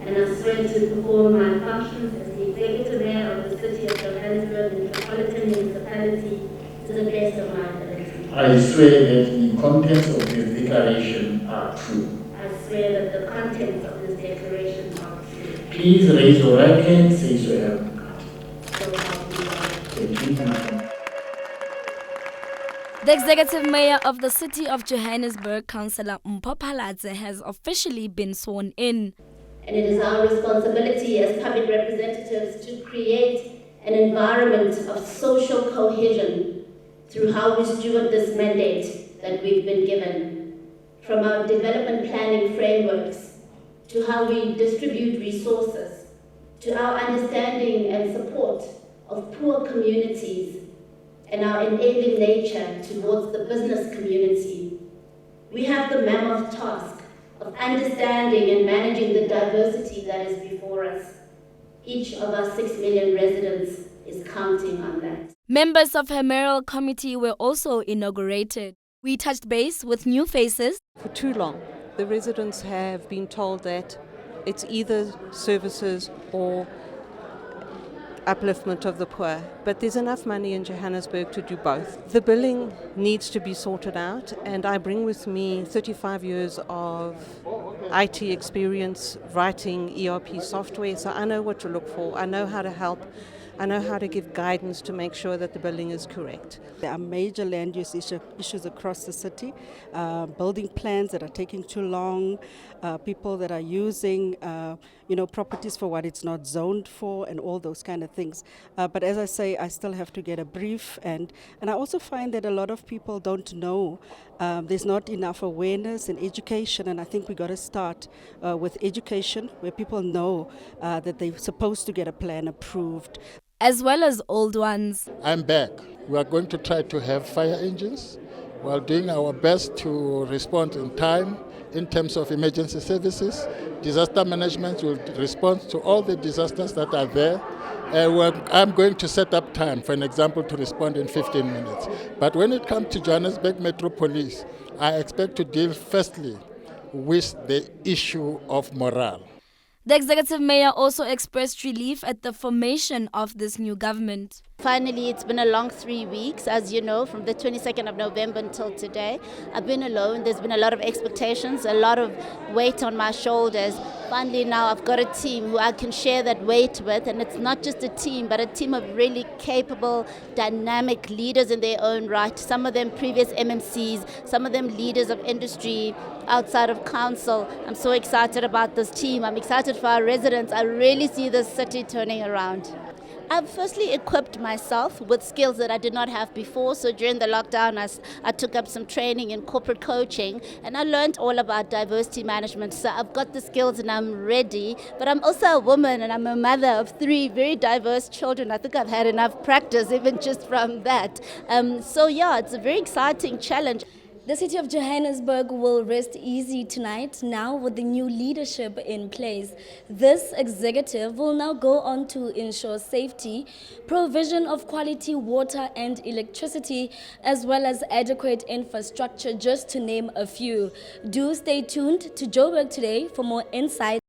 and I swear to perform my functions as the Executive Mayor of the City of Johannesburg Metropolitan Municipality to the best of my ability. I swear that the contents of this declaration are true. I swear that the contents of this declaration are true. Please raise your right hand, say so help me God. So help me God. Thank you. The Executive Mayor of the City of Johannesburg, Councillor Mpho Phalatse, has officially been sworn in. And it is our responsibility as public representatives to create an environment of social cohesion through how we steward this mandate that we've been given, from our development planning frameworks to how we distribute resources, to our understanding and support of poor communities and our enabling nature towards the business community. We have the mammoth task of understanding and managing the diversity that is before us. Each of our 6 million residents is counting on that. Members of her mayoral committee were also inaugurated. We touched base with new faces. For too long, the residents have been told that it's either services or upliftment of the poor, but there's enough money in Johannesburg to do both. The billing needs to be sorted out, and I bring with me 35 years of IT experience writing ERP software, so I know what to look for, I know how to help, I know how to give guidance to make sure that the billing is correct. There are major land use issues across the city, building plans that are taking too long, people that are using properties for what it's not zoned for, and all those kind of things. But as I say, I still have to get a brief, and I also find that a lot of people don't know. There's not enough awareness and education, and I think we got to start with education, where people know that they're supposed to get a plan approved. As well as old ones. I'm back. We are going to try to have fire engines while doing our best to respond in time in terms of emergency services. Disaster management will respond to all the disasters that are there. I'm going to set up time, for an example, to respond in 15 minutes. But when it comes to Johannesburg Metro Police, I expect to deal firstly with the issue of morale. The Executive Mayor also expressed relief at the formation of this new government. Finally, it's been a long 3 weeks, as you know, from the 22nd of November until today. I've been alone. There's been a lot of expectations, a lot of weight on my shoulders. Finally, now I've got a team who I can share that weight with, and it's not just a team, but a team of really capable, dynamic leaders in their own right. Some of them previous MMCs, some of them leaders of industry outside of council. I'm so excited about this team. I'm excited for our residents. I really see this city turning around. I've firstly equipped myself with skills that I did not have before. So during the lockdown, I took up some training in corporate coaching, and I learned all about diversity management. So I've got the skills and I'm ready. But I'm also a woman, and I'm a mother of 3 very diverse children. I think I've had enough practice even just from that. So yeah, it's a very exciting challenge. The City of Johannesburg will rest easy tonight now with the new leadership in place. This executive will now go on to ensure safety, provision of quality water and electricity, as well as adequate infrastructure, just to name a few. Do stay tuned to Joburg Today for more insight.